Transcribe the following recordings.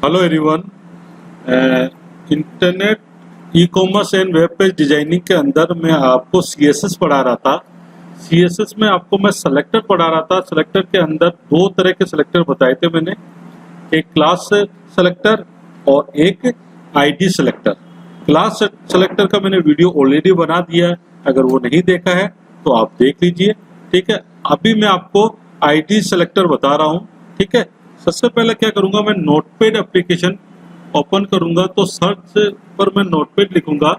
Hello everyone. Internet e commerce and web page designing के अंदर मैं आपको सीएसएस पढ़ा रहा था। सीएसएस में आपको मैं सेलेक्टर पढ़ा रहा था। सेलेक्टर के अंदर दो तरह के सेलेक्टर बताए थे मैंने, एक क्लास सेलेक्टर और एक आईडी सेलेक्टर। क्लास सेलेक्टर का मैंने वीडियो ऑलरेडी बना दिया है, अगर वो नहीं देखा है तो आप देख लीजिए। ठीक है, अभी मैं आपको आईडी सेलेक्टर बता रहा हूँ। ठीक है, सबसे पहले क्या करूंगा, मैं नोटपैड एप्लीकेशन ओपन करूंगा तो सर्च पर मैं नोटपैड लिखूंगा।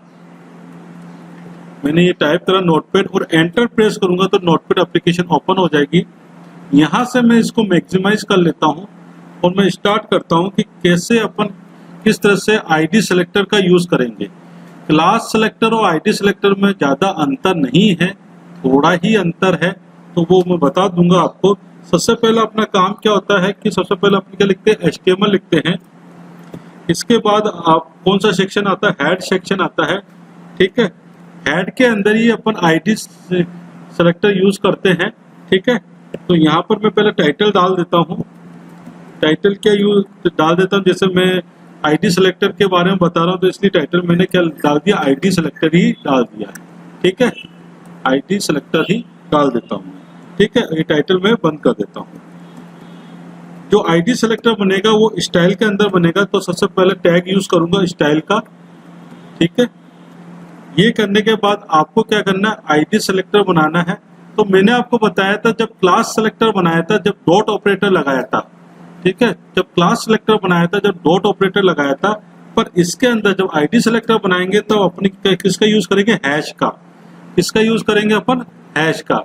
मैंने ये टाइप करा नोटपैड और एंटर प्रेस करूंगा तो नोटपैड एप्लीकेशन ओपन हो जाएगी। यहां से मैं इसको मैक्सिमाइज कर लेता हूं और मैं स्टार्ट करता हूं कि कैसे अपन किस तरह से आईडी सेलेक्टर का यूज करेंगे। क्लास सेलेक्टर और आईडी सेलेक्टर में ज्यादा अंतर नहीं है, थोड़ा ही अंतर है, तो वो मैं बता दूंगा आपको। सबसे पहला अपना काम क्या होता है कि सबसे पहले अपन क्या लिखते हैं, HTML लिखते हैं। इसके बाद आप कौन सा सेक्शन आता है, हेड सेक्शन आता है। ठीक है, हेड के अंदर ही अपन आईडी सेलेक्टर यूज करते हैं। ठीक है, तो यहाँ पर मैं पहले टाइटल डाल देता हूँ। टाइटल क्या यूज डाल देता हूँ, जैसे मैं आईडी सेलेक्टर के बारे में बता रहा हूँ तो इसलिए टाइटल मैंने क्या डाल दिया, आईडी सेलेक्टर ही डाल दिया है। ठीक है, आईडी सेलेक्टर ही डाल देता हूँ। ठीक है, ये टाइटल मैं बंद कर देता हूँ। जो आईडी सेलेक्टर बनेगा वो स्टाइल के अंदर बनेगा, तो सबसे पहले टैग यूज करूंगा स्टाइल का। ठीक है, ये करने के बाद आपको क्या करना है, आईडी सेलेक्टर बनाना है। तो मैंने आपको बताया था जब क्लास सेलेक्टर बनाया था, जब डॉट ऑपरेटर लगाया था। ठीक है, जब क्लास सेलेक्टर बनाया था, जब डॉट ऑपरेटर लगाया था, पर इसके अंदर जब आईडी सेलेक्टर बनाएंगे तो अपनी किसका यूज करेंगे, हैश का। किसका यूज करेंगे अपन, हैश का।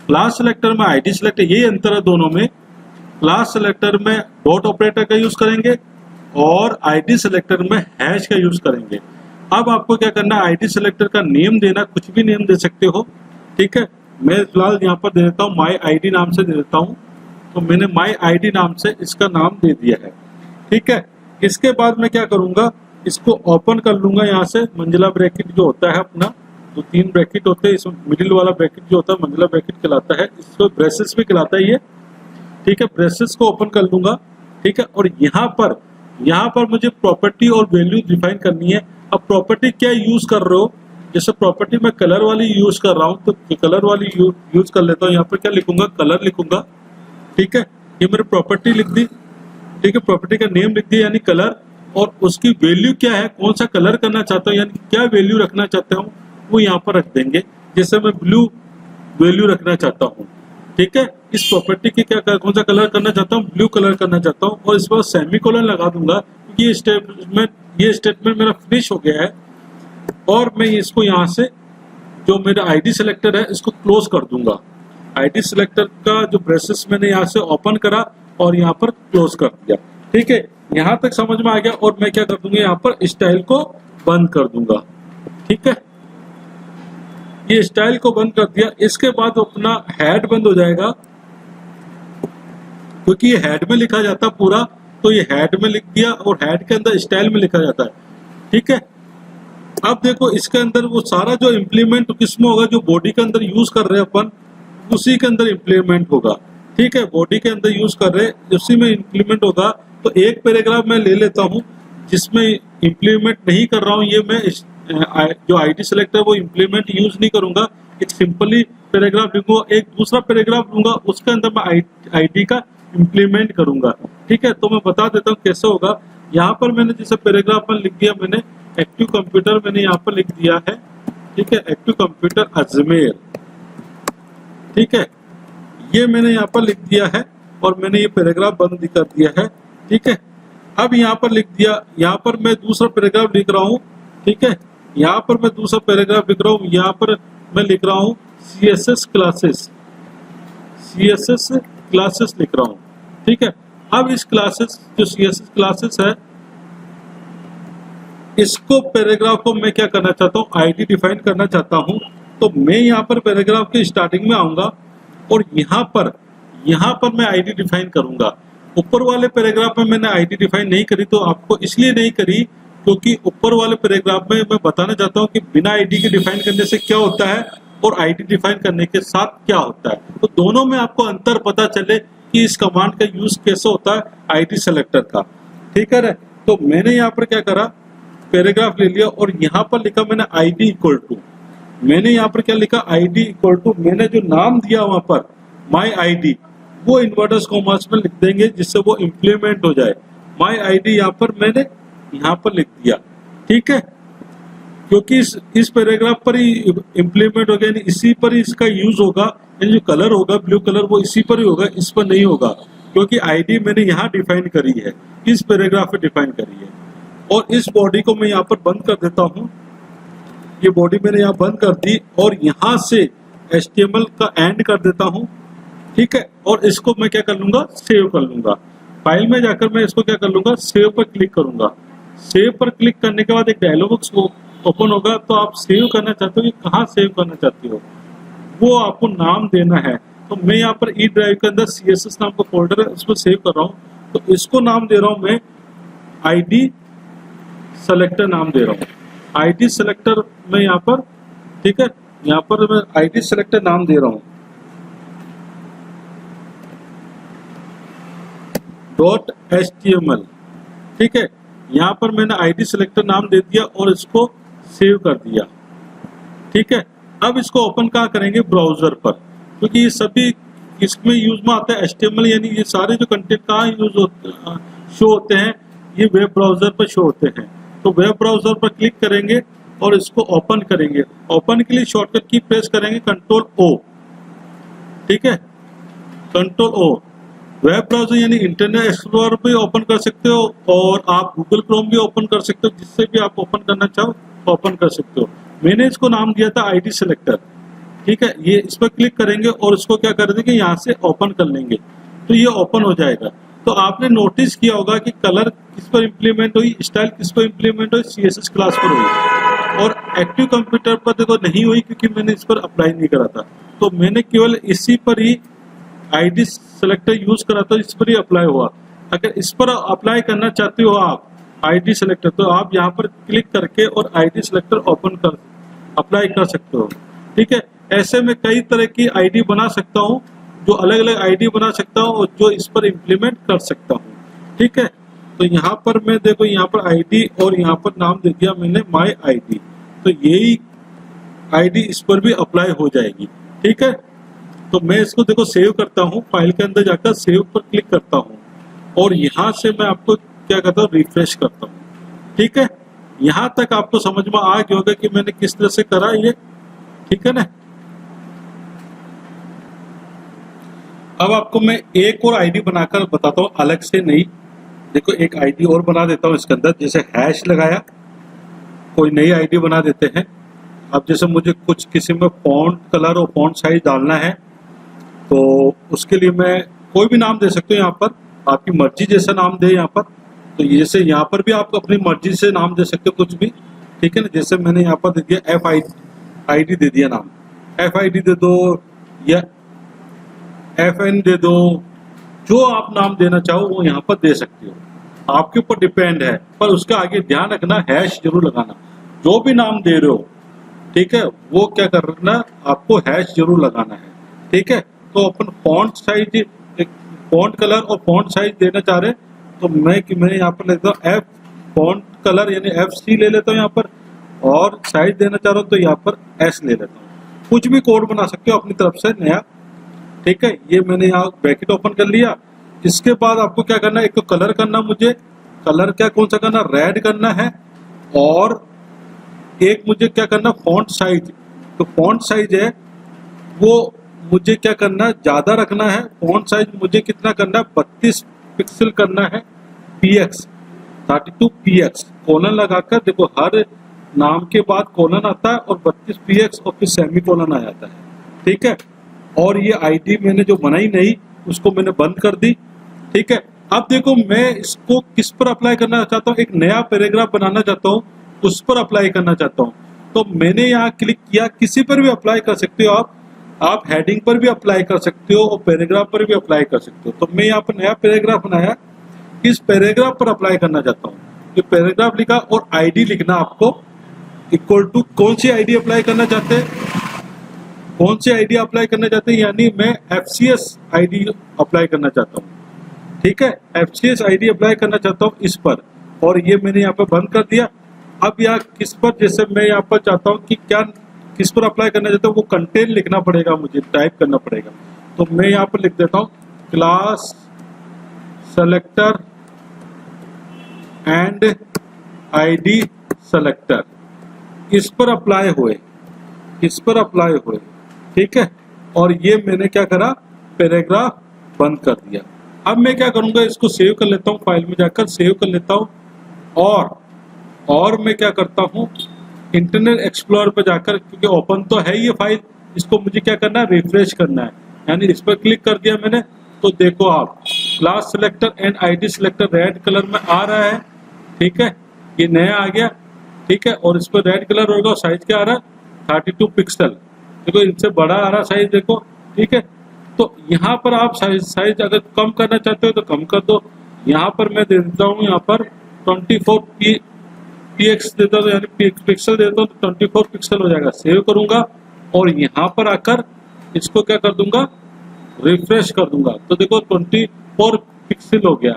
क्लास सेलेक्टर में आईडी सेलेक्टर, यही अंतर है दोनों में। क्लास सेलेक्टर में डॉट ऑपरेटर का यूज करेंगे और आईडी सेलेक्टर में हैश का यूज करेंगे। अब आपको क्या करना है, आईडी सेलेक्टर का नेम देना, कुछ भी नेम दे सकते हो। ठीक है, मैं फिलहाल यहाँ पर दे देता हूँ माई आईडी नाम से दे देता हूँ। तो मैंने माई आईडी नाम से इसका नाम दे दिया है। ठीक है, इसके बाद मैं क्या करूंगा, इसको ओपन कर लूंगा। यहाँ से मंजिला ब्रैकेट जो होता है अपना, तो 3 ब्रैकेट होते हैं, इसमें मिडिल वाला ब्रैकेट जो होता है मंजिला ब्रैकेट कहलाता है, इसको ब्रेसेस भी कहलाता है ये। ठीक है, ब्रेसेस को ओपन कर लूंगा। ठीक है, और यहाँ पर मुझे प्रॉपर्टी और वैल्यू डिफाइन करनी है। अब प्रॉपर्टी क्या यूज कर रहे हो, जैसे प्रॉपर्टी में कलर वाली यूज कर रहा हूँ तो कलर वाली यूज कर लेता हूँ। यहाँ पर क्या लिखूंगा, कलर लिखूंगा। ठीक है, ये मेरी प्रॉपर्टी लिख दी। ठीक है, प्रॉपर्टी का नेम लिख दिया यानी कलर, और उसकी वैल्यू क्या है, कौन सा कलर करना चाहता हूँ यानी क्या वैल्यू रखना चाहता हूँ वो यहाँ पर रख देंगे। जैसे मैं ब्लू वैल्यू रखना चाहता हूँ। ठीक है, इस प्रॉपर्टी की क्या कौन सा कलर करना चाहता हूँ, ब्लू कलर करना चाहता हूँ, और इस पर सेमीकोलन लगा दूंगा क्योंकि ये स्टेटमेंट मेरा फिनिश हो गया है। और मैं इसको यहाँ से जो मेरा आईडी सेलेक्टर है इसको क्लोज कर दूंगा। आईडी सेलेक्टर का जो ब्रेसेस मैंने यहाँ से ओपन करा और यहाँ पर क्लोज कर दिया। ठीक है, यहाँ तक समझ में आ गया। और मैं क्या कर दूंगा, यहाँ पर स्टाइल को बंद कर दूंगा। ठीक है, ये स्टाइल को बंद कर दिया। इसके बाद अपना हेड बंद हो जाएगा क्योंकि ये हेड में लिखा जाता पूरा, तो ये हेड में लिख दिया और हेड के अंदर स्टाइल में लिखा जाता है। ठीक है, अब देखो इसके अंदर वो सारा जो इम्प्लीमेंट किसमें होगा, जो बॉडी के अंदर यूज कर रहे हैं अपन उसी के अंदर इम्प्लीमेंट होगा। ठीक है, बॉडी के अंदर यूज कर रहे उसी में इम्प्लीमेंट होगा। तो एक पैराग्राफ मैं ले लेता हूँ जिसमें इम्प्लीमेंट नहीं कर रहा हूँ, ये मैं जो आईडी सेलेक्टर वो इम्प्लीमेंट यूज नहीं करूंगा, एक सिंपली पैराग्राफ लिखूंगा। एक दूसरा पैराग्राफ लूंगा, उसके अंदर मैं आईडी का इम्प्लीमेंट करूंगा। ठीक है, तो मैं बता देता हूँ कैसे होगा। यहाँ पर मैंने जैसे पैराग्राफ में लिख दिया, मैंने एक्टिव कंप्यूटर मैंने यहाँ पर लिख दिया है। ठीक है, एक्टिव कंप्यूटर अजमेर। ठीक है, ये मैंने यहाँ पर लिख दिया है और मैंने ये पैराग्राफ बंद कर दिया है। ठीक है, अब यहाँ पर लिख दिया, यहाँ पर मैं दूसरा पैराग्राफ लिख रहा हूँ। ठीक है, यहाँ पर मैं दूसरा पैराग्राफ लिख रहा हूँ, यहाँ पर मैं लिख रहा हूँ CSS क्लासेस लिख रहा हूँ। ठीक है, अब इस क्लासेस जो CSS क्लासेस है इसको पैराग्राफ को मैं क्या करना चाहता हूँ, आईडी डिफाइन करना चाहता हूँ। तो मैं यहाँ पर पैराग्राफ के स्टार्टिंग में आऊंगा और यहाँ पर मैं आईडी डिफाइन करूंगा। ऊपर वाले पैराग्राफ में मैंने आईडी डिफाइन नहीं करी, तो आपको इसलिए नहीं करी क्योंकि ऊपर वाले पैराग्राफ में मैं बताना चाहता हूँ कि बिना आईडी के डिफाइन करने से क्या होता है और आईडी डिफाइन करने के साथ क्या होता है। तो दोनों में आपको अंतर पता चले कि इस कमांड का यूज कैसे होता है आईडी सेलेक्टर का। ठीक है, तो मैंने यहाँ पर क्या करा, पैराग्राफ ले लिया और यहाँ पर लिखा मैंने आईडी इक्वल टू, मैंने यहाँ पर क्या लिखा, आईडी इक्वल टू, मैंने जो नाम दिया वहां पर माई आईडी, वो इन्वर्टर्स कॉमर्स में लिख देंगे जिससे वो इम्प्लीमेंट हो जाए। माई आईडी यहाँ पर मैंने यहाँ पर लिख दिया, ठीक है, क्योंकि इस पैराग्राफ पर ही इम्प्लीमेंट हो गया, यानी इसी पर ही इसका यूज होगा, यानी जो कलर होगा ब्लू कलर वो इसी पर ही होगा, इस पर नहीं होगा, क्योंकि आईडी मैंने यहाँ डिफाइन करी है, इस पैराग्राफ में डिफाइन करी है। और इस बॉडी को मैं यहाँ पर बंद कर देता हूँ, ये बॉडी मैंने यहाँ बंद कर दी और यहाँ से HTML का एंड कर देता हूँ, ठीक है। और इसको मैं क्या कर लूंगा, सेव कर लूंगा। फाइल में जाकर मैं इसको क्या कर लूंगा, सेव पर क्लिक करूंगा। सेव पर क्लिक करने के बाद एक डायलॉग बॉक्स ओपन होगा, तो आप सेव करना चाहते हो कि कहाँ सेव करना चाहते हो, वो आपको नाम देना है। तो मैं यहाँ पर ई ड्राइव के अंदर CSS नाम का फोल्डर है, उसमें सेव कर रहा हूँ, तो इसको नाम दे रहा हूँ मैं ID सेलेक्टर नाम दे रहा हूँ, ID सेलेक्टर में यहाँ पर, ठीक है, यहाँ पर मैं ID सेलेक्टर नाम दे रहा हूँ .html, ठीक है। यहाँ पर मैंने ID सेलेक्टर नाम दे दिया और इसको सेव कर दिया, ठीक है। अब इसको ओपन कहाँ करेंगे, ब्राउजर पर, क्योंकि ये सभी इसमें यूज में आता है HTML, यानी ये सारे जो कंटेंट कहाँ यूज होते शो होते हैं, ये वेब ब्राउजर पर शो होते हैं। तो वेब ब्राउजर पर क्लिक करेंगे और इसको ओपन करेंगे। ओपन के लिए शॉर्टकट की प्रेस करेंगे Ctrl+O, ठीक है, Ctrl+O। वेब ब्राउजर यानी इंटरनेट एक्सप्लोरर भी ओपन कर सकते हो और आप गूगल क्रोम भी ओपन कर सकते हो, जिससे भी आप ओपन करना चाहो ओपन कर सकते हो। मैंने इसको नाम दिया था ID सेलेक्टर, ठीक है। ये इस पर क्लिक करेंगे और इसको क्या कर देंगे, यहाँ से ओपन कर लेंगे, तो ये ओपन हो जाएगा। तो आपने नोटिस किया होगा कि कलर किस पर इम्प्लीमेंट हुई, स्टाइल किस पर इम्प्लीमेंट हुई, CSS क्लास पर हुई, और एक्टिव कंप्यूटर पर देखो नहीं हुई, क्योंकि मैंने इस पर अप्लाई नहीं करा था। तो मैंने केवल इसी पर ही ID सेलेक्टर यूज करा था, इस पर ही अप्लाई हुआ। अगर इस पर अप्लाई करना चाहते हो आप ID सेलेक्टर, तो आप यहाँ पर क्लिक करके और ID सेलेक्टर ओपन कर अप्लाई कर सकते हो, ठीक है। ऐसे में कई तरह की ID बना सकता हूँ, जो अलग अलग ID बना सकता हूँ और जो इस पर इम्प्लीमेंट कर सकता हूँ, ठीक है। तो यहाँ पर मैं देखो, यहाँ पर ID और यहाँ पर नाम दे दिया मैंने माई ID, तो यही ID इस पर भी अप्लाई हो जाएगी, ठीक है। तो मैं इसको देखो सेव करता हूँ, फाइल के अंदर जाकर सेव पर क्लिक करता हूँ और यहाँ से मैं आपको क्या करता हूँ, रिफ्रेश करता हूँ, ठीक है। यहाँ तक आपको समझ में आ गया होगा कि मैंने किस तरह से करा ये, ठीक है ना। अब आपको मैं एक और ID बनाकर बताता हूँ, अलग से नहीं। देखो एक ID और बना देता हूँ इसके अंदर, जैसे हैश लगाया, कोई नई ID बना देते हैं। अब जैसे मुझे कुछ किसी में फॉन्ट कलर और फॉन्ट साइज डालना है, तो उसके लिए मैं कोई भी नाम दे सकते हो, यहाँ पर आपकी मर्जी जैसा नाम दे यहाँ पर। तो जैसे यहाँ पर भी आप अपनी मर्जी से नाम दे सकते हो कुछ भी, ठीक है ना। जैसे मैंने यहाँ पर दे दिया FID दे दिया नाम, FID दे दो या FN दे दो, जो आप नाम देना चाहो वो यहाँ पर दे सकते हो, आपके ऊपर डिपेंड है। पर उसके आगे ध्यान रखना, हैश जरूर लगाना, जो भी नाम दे रहे हो, ठीक है, वो क्या करना, आपको हैश जरूर लगाना है, ठीक है। तो अपन फॉन्ट साइज, फॉन्ट कलर और फॉन्ट साइज देना चाह रहे, तो मैं यहाँ पर लेता हूँ F फॉन्ट कलर यानी FC ले लेता हूँ यहाँ पर, और साइज देना चाह रहा हूँ तो यहाँ पर S ले लेता हूँ। कुछ भी कोड बना सकते हो अपनी तरफ से नया, ठीक है। ये मैंने यहाँ ब्रैकेट ओपन कर लिया। इसके बाद आपको क्या करना है, एक तो कलर करना, मुझे कलर क्या कौन सा करना, रेड करना है, और एक मुझे क्या करना, फॉन्ट साइज। तो फॉन्ट साइज है वो मुझे क्या करना, ज्यादा रखना है। फॉन्ट साइज मुझे कितना करना है, 32 पिक्सल करना है, PX 32 PX, कोलन लगाकर। देखो हर नाम के बाद कोलन आता है और 32 PX और फिर सेमी कोलन आ जाता है, ठीक है। और ये ID मैंने जो बनाई नहीं, उसको मैंने बंद कर दी, ठीक है। अब देखो मैं इसको किस पर अप्लाई करना चाहता हूँ, एक नया पैराग्राफ बनाना चाहता हूँ, उस पर अप्लाई करना चाहता हूँ। तो मैंने यहाँ क्लिक किया, किसी पर भी अप्लाई कर सकते हो आप हेडिंग पर भी अप्लाई कर सकते हो और पैराग्राफ पर भी अप्लाई कर सकते हो। तो मैं यहाँ पर नया पैराग्राफ बनाया, इस पैराग्राफ पर अप्लाई करना चाहता हूँ। ये पैराग्राफ लिखा और ID लिखना आपको इक्वल टू, कौन सी ID अप्लाई करना चाहते हैं, कौन सी ID अप्लाई करना चाहते हैं, यानी मैं FCS ID अप्लाई करना चाहता हूँ, ठीक है। FCS ID अप्लाई करना चाहता हूँ इस पर, और ये मैंने यहाँ पर बंद कर दिया। अब यहाँ किस पर, जैसे मैं यहाँ पर चाहता हूँ कि क्या किस पर अप्लाई करना चाहता हूँ, वो कंटेंट लिखना पड़ेगा, मुझे टाइप करना पड़ेगा। तो मैं यहाँ पर लिख देता हूँ class selector and ID selector, इस पर अप्लाई हुए, इस पर अप्लाई हुए, ठीक है। और ये मैंने क्या करा, पैराग्राफ बंद कर दिया। अब मैं क्या करूंगा, इसको सेव कर लेता हूँ, फाइल में जाकर सेव कर लेता हूँ। और मैं क्या करता हूँ, इंटरनेट एक्सप्लोरर पर जाकर, क्योंकि ओपन तो है ये फाइल, इसको मुझे क्या करना है, रिफ्रेश करना है। यानी इस पर क्लिक कर दिया मैंने, तो देखो आप class selector and ID selector red colour में आ रहा है, ठीक है, ये नया आ गया, ठीक है। और इस पर रेड कलर होगा, साइज क्या आ रहा है 32 पिक्सल, देखो इनसे बड़ा आ रहा साइज, देखो, ठीक है। तो यहाँ पर आप साइज अगर कम करना चाहते हो तो कम कर दो। यहाँ पर मैं दे देता हूँ, यहाँ पर 24 px देता हूँ, यानी पिक्सल देता हूँ, तो 24 पिक्सल हो जाएगा। सेव करूंगा और यहाँ पर आकर इसको क्या कर दूंगा, रिफ्रेश कर दूंगा, तो देखो 24 पिक्सल हो गया।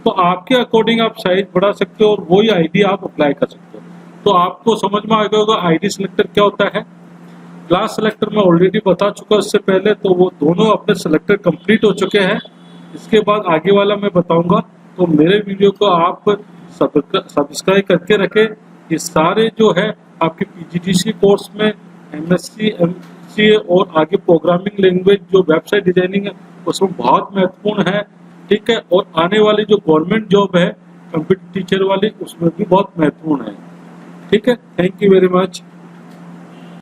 तो आपके अकॉर्डिंग आप साइज बढ़ा सकते हो और वही आईडी आप अप्लाई कर सकते हो। तो आपको समझ में आ गया होगा आईडी सिलेक्टर क्या होता है। क्लास सिलेक्टर में ऑलरेडी बता चुका इससे पहले, तो वो दोनों अपने सिलेक्टर कंप्लीट हो चुके हैं। इसके बाद आगे वाला मैं बताऊंगा। तो मेरे वीडियो को आप सब्सक्राइब करके रखें। ये सारे जो है आपके पीजीडीसी कोर्स में एमएससी एमसीए और आगे प्रोग्रामिंग लैंग्वेज जो वेबसाइट डिजाइनिंग है उसमें बहुत महत्वपूर्ण है, ठीक है। और आने वाली जो गवर्नमेंट जॉब है कंप्यूटर टीचर वाली, उसमें भी बहुत महत्वपूर्ण है, ठीक है। Thank you very much.